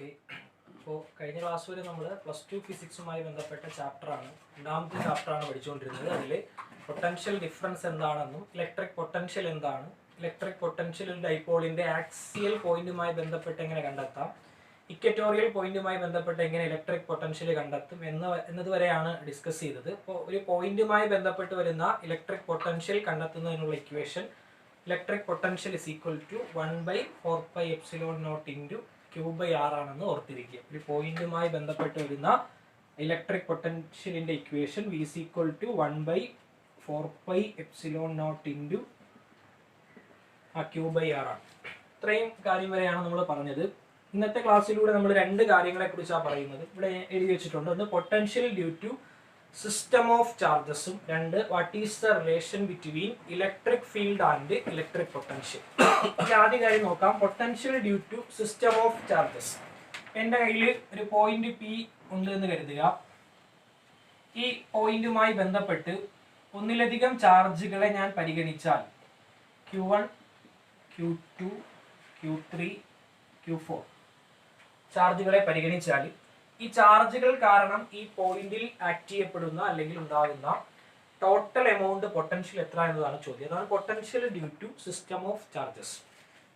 Okay, അപ്പോൾ കഴിഞ്ഞ class വരെ നമ്മൾ +2 ഫിസിക്സുമായി ബന്ധപ്പെട്ട ചാപ്റ്ററാണ്, രണ്ടാമത്തെ ചാപ്റ്ററാണ് പഠിച്ചുകൊണ്ടിരുന്നത്. അതിൽ പൊട്ടൻഷ്യൽ ഡിഫറൻസ് എന്താണെന്നും ഇലക്ട്രിക് പൊട്ടൻഷ്യൽ എന്താണ്, ഇലക്ട്രിക് പൊട്ടൻഷ്യൽ ഡൈപോളിൻ്റെ ആക്സിയൽ പോയിന്റുമായി ബന്ധപ്പെട്ട് എങ്ങനെ കണ്ടെത്താം, ഇക്വറ്റോറിയൽ പോയിന്റുമായി ബന്ധപ്പെട്ട് എങ്ങനെ ഇലക്ട്രിക് പൊട്ടൻഷ്യൽ കണ്ടെത്തും എന്നതുവരെയാണ് ഡിസ്കസ് ചെയ്തത്. അപ്പോൾ ഒരു പോയിന്റുമായി ബന്ധപ്പെട്ട് വരുന്ന ഇലക്ട്രിക് പൊട്ടൻഷ്യൽ കണ്ടെത്തുന്നതിനുള്ള equation electric potential is equal to 1/4πε0 Q/r ആണെന്ന് ഓർത്തിരിക്കുക. ഒരു പോയിന്റുമായി ബന്ധപ്പെട്ട് വരുന്ന ഇലക്ട്രിക് പൊട്ടൻഷ്യലിന്റെ equation V is equal to 1/4πε0 Q/r ആണ്. ഇത്രയും കാര്യം വരെയാണ് നമ്മൾ പറഞ്ഞത്. ഇന്നത്തെ ക്ലാസ്സിലൂടെ നമ്മൾ രണ്ട് കാര്യങ്ങളെ കുറിച്ചാണ് പറയുന്നത്. ഇവിടെ എഴുതി വെച്ചിട്ടുണ്ട്. ഒന്ന് potential due to system of ചാർജസും, രണ്ട് what is the relation between electric field and electric potential. ആദ്യ കാര്യം നോക്കാം. Potential due to system of charges. എൻ്റെ കയ്യിൽ ഒരു പോയിന്റ് P ഉണ്ട് എന്ന് കരുതുക. ഈ പോയിന്റുമായി ബന്ധപ്പെട്ട് ഒന്നിലധികം ചാർജുകളെ ഞാൻ പരിഗണിച്ചാൽ Q1, Q2, Q3, Q4 ചാർജുകളെ പരിഗണിച്ചാൽ ഈ ചാർജുകൾ കാരണം ഈ പോയിന്റിൽ ആക്ട് ചെയ്യപ്പെടുന്ന അല്ലെങ്കിൽ ഉണ്ടാകുന്ന ടോട്ടൽ എമൗണ്ട് പൊട്ടൻഷ്യൽ എത്ര എന്നതാണ് ചോദ്യം. അതാണ് potential due to system of charges.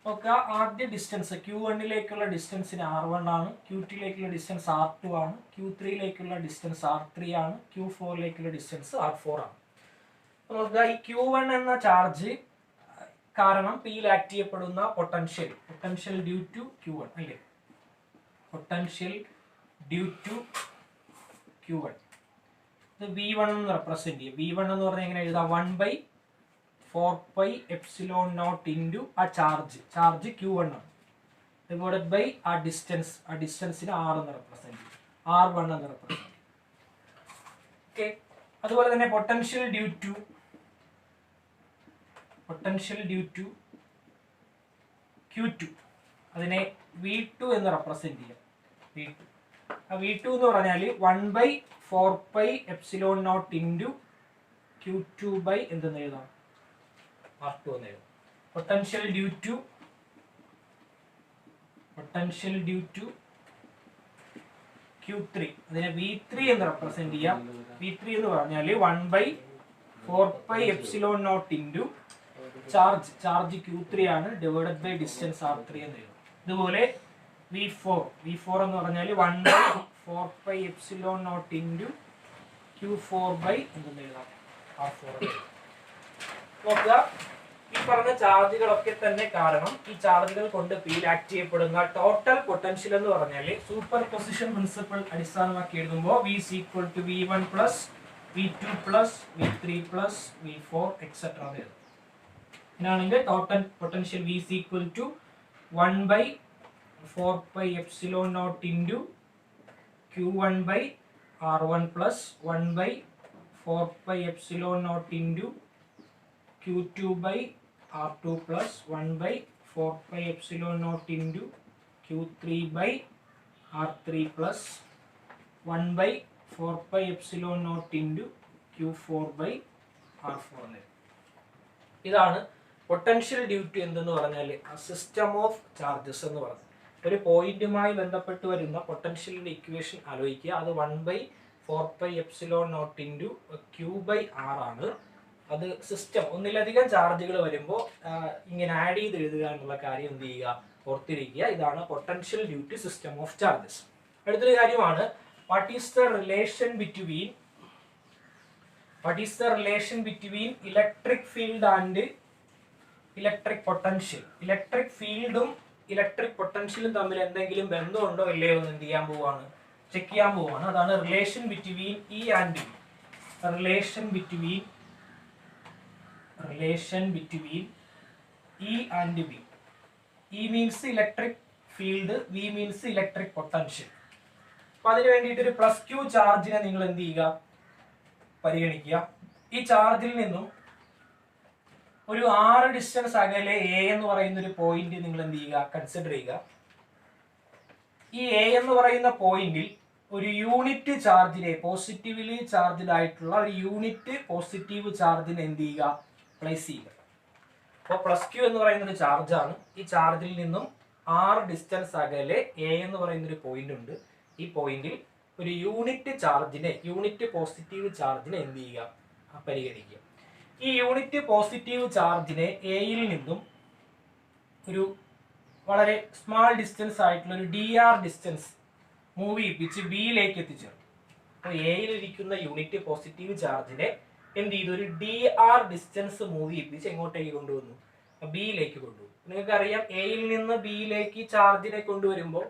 നോക്കുക, ആദ്യ ഡിസ്റ്റൻസ് Q1ലേക്കുള്ള ഡിസ്റ്റൻസിന് R1 ആണ്, Q2ലേക്കുള്ള ഡിസ്റ്റൻസ് R2 ആണ്, Q3ലേക്കുള്ള ഡിസ്റ്റൻസ് R3 ആണ്, Q4ലേക്കുള്ള ഡിസ്റ്റൻസ് R4 ആണ്. നോക്കുക, ഈ Q1 എന്ന ചാർജ് കാരണം Pയിൽ ആക്ട് ചെയ്യപ്പെടുന്ന പൊട്ടൻഷ്യൽ ഡ്യൂ ടു Q1 അല്ലേ, പൊട്ടൻഷ്യൽ ഡ്യൂ ടു Q1 ഇത് V1 എന്ന് റെപ്രസെന്റ് ചെയ്യും. V1 എന്ന് പറഞ്ഞാൽ എങ്ങനെ എഴുതാം? 1/4πε0 ആ ചാർജ് Q1 ആണ്, ഡിവൈഡഡ് ബൈ ആ ഡിസ്റ്റൻസിന് R എന്ന് റെപ്രസെന്റ് ചെയ്യും, R1 എന്ന് റെപ്രസെന്റ് ചെയ്യും. ഓക്കെ, അതുപോലെ തന്നെ പൊട്ടൻഷ്യൽ ഡ്യൂ ടു Q2 അതിനെ V2 എന്ന് റെപ്രസെന്റ് ചെയ്യാം. V2 എന്ന് പറഞ്ഞാൽ 1/4πε0 Q2 ബൈ എന്തെന്ന് എഴുതാം? R2 എന്ന് എഴുതാം. പൊട്ടൻഷ്യൽ ഡ്യൂ ടു Q3 അതിനെ V3 എന്ന് റെപ്രസെന്റ് ചെയ്യാം. V3 എന്ന് പറഞ്ഞാൽ 1/4πε0 ചാർജ് Q3 ആണ്, ഡിവൈഡഡ് ബൈ ഡിസ്റ്റൻസ് R3 എന്ന് എഴുതാം. ഇതുപോലെ V4 എന്ന് പറഞ്ഞാൽ 1/4πε0 Q4 ബൈ എന്തെന്ന് എഴുതാം? R4. നോക്കുക, ഈ പറഞ്ഞ ചാർജുകളൊക്കെ തന്നെ കാരണം ഈ ചാർജുകൾ കൊണ്ട് Pയിൽ ആക്ട് ചെയ്യപ്പെടുന്ന ടോട്ടൽ പൊട്ടൻഷ്യൽ എന്ന് പറഞ്ഞാൽ സൂപ്പർ പൊസിഷൻ പ്രിൻസിപ്പിൾ അടിസ്ഥാനമാക്കി എഴുതുമ്പോൾ V is equal to V1 plus V2 plus V3 plus V4 etc. ഇതിനാണെങ്കിൽ total potential V is equal to 1/4πε0 Q1 by R1 plus 1/4πε0 Q2 by R2 plus 1/4πε0 Q3 by R3 plus 1/4πε0 Q4 by R4. ഇതാണ് potential due to എന്തെന്ന് പറഞ്ഞാൽ system of charges എന്ന് പറഞ്ഞത്. ഒരു പോയിന്റുമായി ബന്ധപ്പെട്ട് വരുന്ന പൊട്ടൻഷ്യലിന്റെ ഇക്വേഷൻ ആലോചിക്കുക. അത് 1/4πε0 Q/r ആണ്. അത് സിസ്റ്റം ഒന്നിലധികം ചാർജുകൾ വരുമ്പോൾ ഇങ്ങനെ ആഡ് ചെയ്ത് എഴുതുക എന്നുള്ള കാര്യം എന്ത് ചെയ്യുക? ഓർത്തിരിക്കുക. ഇതാണ് potential due to system of charges. അടുത്തൊരു കാര്യമാണ് what is the relation between electric field and electric potential. Electric ഫീൽഡും ഇലക്ട്രിക് പൊട്ടൻഷ്യലും തമ്മിൽ എന്തെങ്കിലും ബന്ധമുണ്ടോ ഇല്ലയോ എന്ന് എന്ത് ചെയ്യാൻ പോവാണ്? ചെക്ക് ചെയ്യാൻ പോവാണ്. അതാണ് relation between E and B. Relation between E and B. E means electric field, V means electric potential. അപ്പൊ അതിന് വേണ്ടിയിട്ട് ഒരു +Q ചാർജിനെ നിങ്ങൾ എന്ത് ചെയ്യുക? പരിഗണിക്കുക. ഈ ചാർജിൽ നിന്നും ഒരു R ഡിസ്റ്റൻസ് അകലെ A എന്ന് പറയുന്ന ഒരു പോയിന്റ് നിങ്ങൾ എന്ത് ചെയ്യുക? കൺസിഡർ ചെയ്യുക. ഈ A എന്ന് പറയുന്ന പോയിന്റിൽ ഒരു യൂണിറ്റ് ചാർജിനെ, പോസിറ്റീവ്ലി ചാർജ്ഡ് ആയിട്ടുള്ള ഒരു യൂണിറ്റ് പോസിറ്റീവ് ചാർജിനെ എന്ത് ചെയ്യുക? പ്ലേസ് ചെയ്യുക. അപ്പോൾ +Q എന്ന് പറയുന്ന ഒരു ചാർജാണ്. ഈ ചാർജിൽ നിന്നും r ഡിസ്റ്റൻസ് അകലെ എ എന്ന് പറയുന്ന ഒരു പോയിന്റ് ഉണ്ട്. ഈ പോയിന്റിൽ ഒരു യൂണിറ്റ് ചാർജിനെ, യൂണിറ്റ് പോസിറ്റീവ് ചാർജിനെ എന്ത് ചെയ്യുക, പരിഗണിക്കുക. ഈ യൂണിറ്റ് പോസിറ്റീവ് ചാർജിനെ എയിൽ നിന്നും ഒരു വളരെ സ്മാൾ ഡിസ്റ്റൻസ് ആയിട്ടുള്ള ഒരു dr ഡിസ്റ്റൻസ് മൂവ് ചെയ്യിപ്പിച്ച് ബിയിലേക്ക് എത്തിച്ചേർന്നു. അപ്പോൾ എയിൽ ഇരിക്കുന്ന യൂണിറ്റ് പോസിറ്റീവ് ചാർജിനെ എന്ത് ചെയ്തു, ഒരു dr ഡിസ്റ്റൻസ് മൂവ് ചെയ്യിപ്പിച്ച് എങ്ങോട്ടേക്ക് കൊണ്ടുവന്നു, ബിയിലേക്ക് കൊണ്ടുവന്നു. നിങ്ങൾക്കറിയാം എയിൽ നിന്ന് ബിയിലേക്ക് ചാർജിനെ കൊണ്ടുവരുമ്പോൾ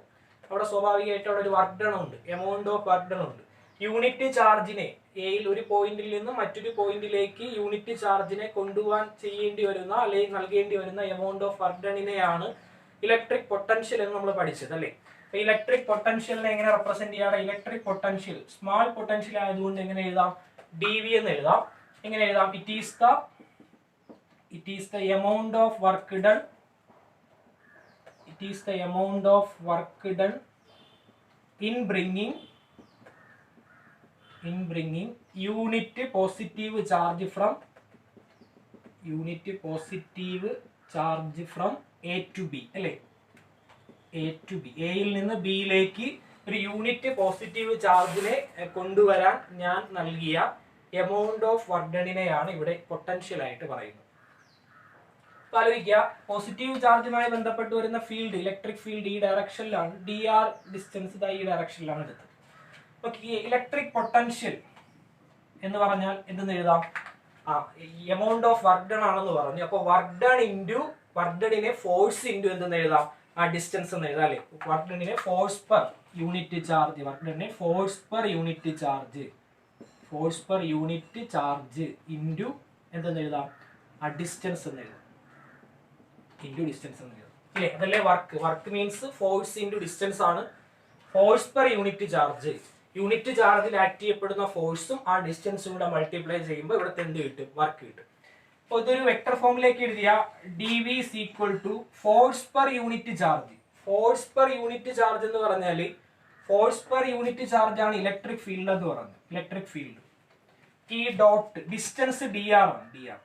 അവിടെ സ്വാഭാവികമായിട്ട് അവിടെ ഒരു വർക്ക് ഡൺ ഉണ്ട്, എമൗണ്ട് ഓഫ് വർക്ക് ഡൺ ഉണ്ട്. യൂണിറ്റ് ചാർജിനെ എയിൽ ഒരു പോയിന്റിൽ നിന്ന് മറ്റൊരു പോയിന്റിലേക്ക് യൂണിറ്റ് ചാർജിനെ കൊണ്ടുപോകാൻ ചെയ്യേണ്ടി വരുന്ന അല്ലെങ്കിൽ നൽകേണ്ടി വരുന്ന എമൗണ്ട് ഓഫ് വർക്ക് ഡണിനെയാണ് ഇലക്ട്രിക് പൊട്ടൻഷ്യൽ എന്ന് നമ്മൾ പഠിച്ചത് അല്ലേ. ഇലക്ട്രിക് പൊട്ടൻഷ്യലിനെ എങ്ങനെ റെപ്രസെന്റ് ചെയ്യാം? ഇലക്ട്രിക് പൊട്ടൻഷ്യൽ സ്മാൾ പൊട്ടൻഷ്യൽ ആയതുകൊണ്ട് എങ്ങനെ എഴുതാം, ഡി വി എന്ന് എഴുതാം. എങ്ങനെ എഴുതാം? It is the amount of work done, it is the amount of work done in bringing unit positive charge from A to B അല്ലേ. A to B, എയിൽ നിന്ന് ബിയിലേക്ക് ഒരു യൂണിറ്റ് പോസിറ്റീവ് ചാർജിനെ കൊണ്ടുവരാൻ ഞാൻ നൽകിയ എമൗണ്ട് ഓഫ് വർക്ക് ഡണിനെയാണ് ഇവിടെ potential ആയിട്ട് പറയുന്നത്. ആലോചിക്കുക, പോസിറ്റീവ് ചാർജുമായി ബന്ധപ്പെട്ട് വരുന്ന ഫീൽഡ്, ഇലക്ട്രിക് ഫീൽഡ് ഈ ഡയറക്ഷനിലാണ്, dr ഡിസ്റ്റൻസ് ഈ ഡയറക്ഷനിലാണ് എടുത്തത്. ഓക്കെ, ഇലക്ട്രിക് പൊട്ടൻഷ്യൽ എന്ന് പറഞ്ഞാൽ എന്തെന്ന് എഴുതാം? എമൗണ്ട് ഓഫ് വർക്ക് ഡൺ ആണെന്ന് പറഞ്ഞു. അപ്പോൾ വർക്ക് ഡൺ ഇൻറ്റു വർക്ക് ഡണിനെ ഫോഴ്സ് ഇൻറ്റു എന്തെന്ന് എഴുതാം? ആ ഡിസ്റ്റൻസ് എന്ന് എഴുതാം അല്ലേ. വർക്ക് ഡണിനെ force per unit charge, work ഡണിനെ force per unit charge into എന്തെന്ന് എഴുതാം? ആ ഡിസ്റ്റൻസ് എന്ന് എഴുതാം, ഇൻറ്റു ഡിസ്റ്റൻസ് എന്ന് എഴുതാം അല്ലേ. അതല്ലേ work means force into distance ആണ്. Force per unit charge, unit ചാർജിൽ ആക്ട് ചെയ്യപ്പെടുന്ന ഫോഴ്സും ആ ഡിസ്റ്റൻസും കൂടെ മൾട്ടിപ്ലൈ ചെയ്യുമ്പോൾ ഇവിടുത്തെ എന്ത് കിട്ടും? വർക്ക് കിട്ടും. അപ്പോൾ ഇതൊരു വെക്ടർ ഫോമിലേക്ക് എഴുതിയ d V is equal to force per unit charge. Force per unit charge എന്ന് പറഞ്ഞാൽ ഫോഴ്സ് പെർ യൂണിറ്റ് ചാർജ് ആണ് ഇലക്ട്രിക് ഫീൽഡ് എന്ന് പറഞ്ഞത്. ഇലക്ട്രിക് ഫീൽഡ് ഈ ഡോട്ട് ഡിസ്റ്റൻസ് dr ആണ്, dr.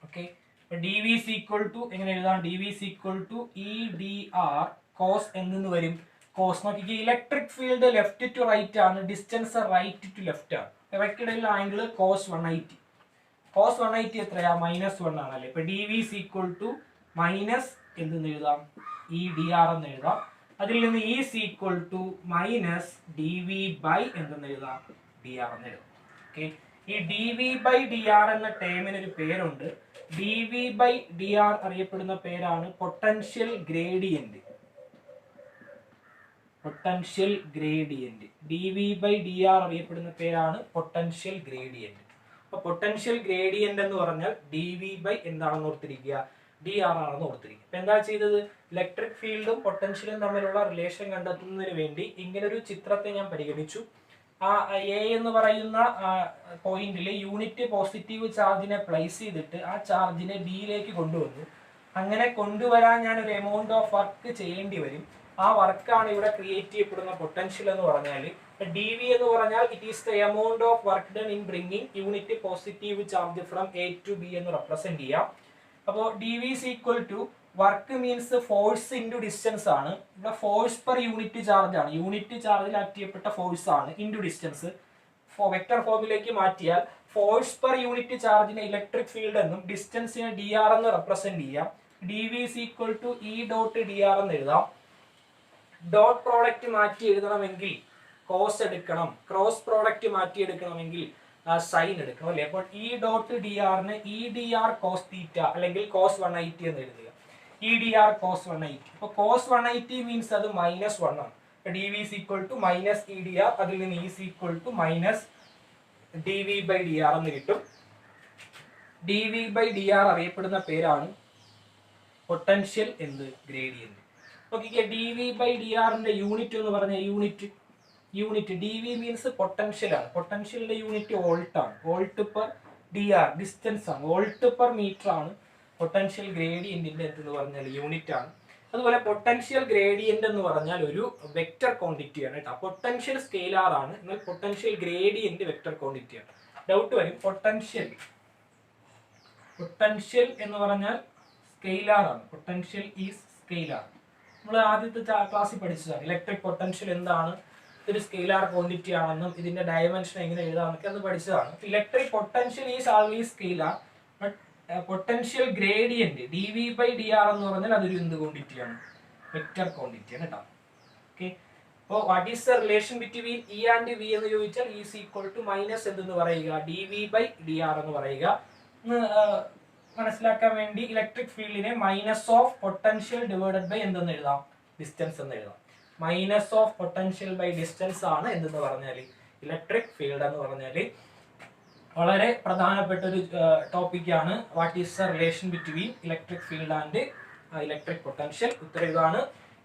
Okay, d V is equal to എങ്ങനെ എഴുതാം? D V is equal to E D R cos എന്ന് വരും. കോസ് നോക്കിക്ക്, electric field left to right ആണ്, ഡിസ്റ്റൻസ് റൈറ്റ് ടു ലെഫ്റ്റ് ആണ്. ഇവയ്ക്കിടയിൽ ആംഗിൾ കോസ് 180. കോസ് 180 എത്രയാ? -1 ആണല്ലേ. ഇപ്പൊ D V is equal to minus എന്തെന്ന് എഴുതാം? ഇ ഡി ആർ എന്ന് എഴുതാം. അതിൽ നിന്ന് E is equal to minus D V by എന്തെന്ന് എഴുതാം? ഡി ആർ എന്ന് എഴുതാം. ഓക്കെ, ഈ D V by D R എന്ന ടേമിന് ഒരു പേരുണ്ട്. D V by D R അറിയപ്പെടുന്ന പേരാണ് potential gradient. D V by D R അറിയപ്പെടുന്ന പേരാണ് പൊട്ടൻഷ്യൽ ഗ്രേഡിയന്റ്. അപ്പൊ പൊട്ടൻഷ്യൽ ഗ്രേഡിയന്റ് എന്ന് പറഞ്ഞാൽ ഡി വി ബൈ എന്താണെന്ന് ഓർത്തിരിക്കുക? ഡി ആർ ആണെന്ന് ഓർത്തിരിക്കുക. അപ്പൊ എന്താ ചെയ്തത്? ഇലക്ട്രിക് ഫീൽഡും പൊട്ടൻഷ്യലും തമ്മിലുള്ള റിലേഷൻ കണ്ടെത്തുന്നതിന് വേണ്ടി ഇങ്ങനൊരു ചിത്രത്തെ ഞാൻ പരിഗണിച്ചു. ആ എ എന്ന് പറയുന്ന പോയിന്റിൽ യൂണിറ്റ് പോസിറ്റീവ് ചാർജിനെ പ്ലേസ് ചെയ്തിട്ട് ആ ചാർജിനെ ബിയിലേക്ക് കൊണ്ടുവന്നു. അങ്ങനെ കൊണ്ടുവരാൻ ഞാൻ ഒരു എമൗണ്ട് ഓഫ് വർക്ക് ചെയ്യേണ്ടി വരും. ആ വർക്കാണ് ഇവിടെ ക്രിയേറ്റ് ചെയ്യപ്പെടുന്ന പൊട്ടൻഷ്യൽ എന്ന് പറഞ്ഞാൽ. ഡി വി എന്ന് പറഞ്ഞാൽ it is the amount of work done in bringing unit positive charge from A to B എന്ന് റെപ്രസെന്റ് ചെയ്യാം. അപ്പോൾ D V is equal to work means force into distance ആണ്. ഇവിടെ ഫോഴ്സ് പെർ യൂണിറ്റ് ചാർജ് ആണ്, unit ചാർജിൽ act ചെയ്യപ്പെട്ട force ആണ്, into distance. Vector ഫോമിലേക്ക് മാറ്റിയാൽ ഫോഴ്സ് പെർ യൂണിറ്റ് ചാർജിനെ ഇലക്ട്രിക് ഫീൽഡ് എന്നും ഡിസ്റ്റൻസിനെ ഡി ആർ എന്ന് റെപ്രസെന്റ് ചെയ്യാം. D V is equal to E dot D R എന്ന് എഴുതാം. ഡോട്ട് പ്രോഡക്റ്റ് മാറ്റി എഴുതണമെങ്കിൽ കോസ് എടുക്കണം, ക്രോസ് പ്രോഡക്റ്റ് മാറ്റി എടുക്കണമെങ്കിൽ സൈൻ എടുക്കണം അല്ലേ. അപ്പോൾ ഇ ഡോട്ട് ഡി ആറിന് E D R cos theta അല്ലെങ്കിൽ കോസ് 180 എന്ന് എഴുതുക. E D R cos 180. അപ്പോൾ കോസ് 180 മീൻസ് അത് -1 ആണ്. D V is equal to minus E D R, അതിൽ നിന്ന് E is equal to minus D V by D R എന്ന് കിട്ടും. D V by D R അറിയപ്പെടുന്ന പേരാണ് പൊട്ടൻഷ്യൽ എന്ത്? ഗ്രേഡിയന്റ്. നോക്കിക്കേ, ഡി വി ബൈ ഡി ആറിന്റെ യൂണിറ്റ് എന്ന് പറഞ്ഞ unit D V means potential ആണ്. പൊട്ടൻഷ്യലിന്റെ യൂണിറ്റ് വോൾട്ട് ആണ്. Volt per D R distance ആണ്, വോൾട്ട് പെർ മീറ്റർ ആണ്. പൊട്ടൻഷ്യൽ ഗ്രേഡിയന്റിന്റെ എന്തെന്ന് പറഞ്ഞാൽ യൂണിറ്റ് ആണ്. അതുപോലെ പൊട്ടൻഷ്യൽ ഗ്രേഡിയന്റ് എന്ന് പറഞ്ഞാൽ ഒരു വെക്റ്റർ ക്വാണ്ടിറ്റി ആണ് കേട്ടോ. പൊട്ടൻഷ്യൽ സ്കെയിലാർ ആണ്, എന്നാൽ പൊട്ടൻഷ്യൽ ഗ്രേഡിയന്റ് വെക്റ്റർ ക്വാണ്ടിറ്റി ആണ്. ഡൗട്ട് വരും, പൊട്ടൻഷ്യൽ എന്ന് പറഞ്ഞാൽ സ്കെയിലാർ ആണ്. Potential is scalar. നമ്മൾ ആദ്യത്തെ ക്ലാസ്സിൽ പഠിച്ചതാണ്. ഇലക്ട്രിക് പൊട്ടൻഷ്യൽ എന്താണ്, ഇതൊരു സ്കെയിലാർ ക്വാണ്ടിറ്റി ആണെന്നും ഇതിന്റെ ഡയമെൻഷൻ എങ്ങനെ എഴുതാമെന്നൊക്കെ അത് പഠിച്ചതാണ്. Electric potential is always scalar, but potential gradient D V by D R എന്ന് പറഞ്ഞാൽ അതൊരു എന്ത് ക്വാണ്ടിറ്റിയാണ്, വെക്റ്റർ ക്വാണ്ടിറ്റിയാണ് കേട്ടോ. ഓക്കെ, അപ്പോൾ what is the relation between E and V എന്ന് ചോദിച്ചാൽ ഈസ് ഈക്വൽ ടു മൈനസ് എന്തെന്ന് പറയുക, D V by D R എന്ന് പറയുക. മനസ്സിലാക്കാൻ വേണ്ടി ഇലക്ട്രിക് ഫീൽഡിനെ minus of potential divided by എന്തെന്ന് എഴുതാം, ഡിസ്റ്റൻസ് എന്ന് എഴുതാം. Minus of potential by distance ആണ് എന്തെന്ന് പറഞ്ഞാൽ ഇലക്ട്രിക് ഫീൽഡ് എന്ന് പറഞ്ഞാൽ. വളരെ പ്രധാനപ്പെട്ട ഒരു ടോപ്പിക്കാണ് what is the relation between electric field and electric potential. ഉത്തരം ഇതാണ്,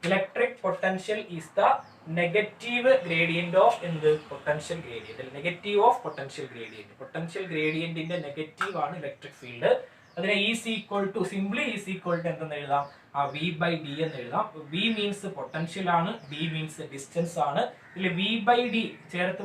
electric potential is the negative gradient of എന്ത്, potential gradient. Negative of potential gradient, potential ഗ്രേഡിയന്റിന്റെ നെഗറ്റീവ് ആണ് ഇലക്ട്രിക് ഫീൽഡ്. അതിനെ is equal to, simply is equal to എന്തെന്ന് എഴുതാം, V by d എന്ന് എഴുതാം. വി മീൻസ് പൊട്ടൻഷ്യൽ ആണ്, ഡി മീൻസ് ഡിസ്റ്റൻസ് ആണ്. ഇതിൽ വി ബൈ ഡി ചേർത്ത്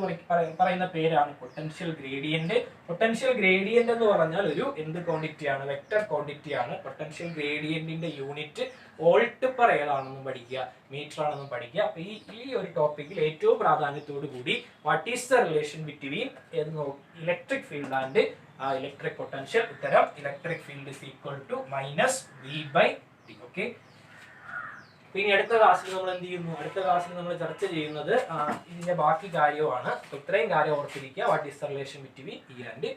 പറയുന്ന പേരാണ് പൊട്ടൻഷ്യൽ ഗ്രേഡിയന്റ്. പൊട്ടൻഷ്യൽ ഗ്രേഡിയന്റ് എന്ന് പറഞ്ഞാൽ ഒരു എന്ത് ക്വാണ്ടിറ്റി ആണ്, വെക്റ്റർ ക്വാണ്ടിറ്റി ആണ്. പൊട്ടൻഷ്യൽ ഗ്രേഡിയന്റിന്റെ യൂണിറ്റ് വോൾട്ട് പെർ ഏതാണെന്നും പഠിക്കുക, മീറ്റർ ആണെന്നും പഠിക്കുക. അപ്പൊ ഈ ഒരു ടോപ്പിക്കിൽ ഏറ്റവും പ്രാധാന്യത്തോടു കൂടി what is the relation between electric field and electric potential. ഉത്തരം electric field is equal to minus V by d. Okay, പിന്നെ അടുത്ത ക്ലാസ്സിൽ നമ്മൾ എന്ത് ചെയ്യുന്നു, അടുത്ത ക്ലാസ്സിൽ നമ്മൾ ചർച്ച ചെയ്യുന്നത് ഇതിന്റെ ബാക്കി കാര്യമാണ്. ഇത്രയും കാര്യം ഓർത്തിരിക്കുക, what is the relation between E and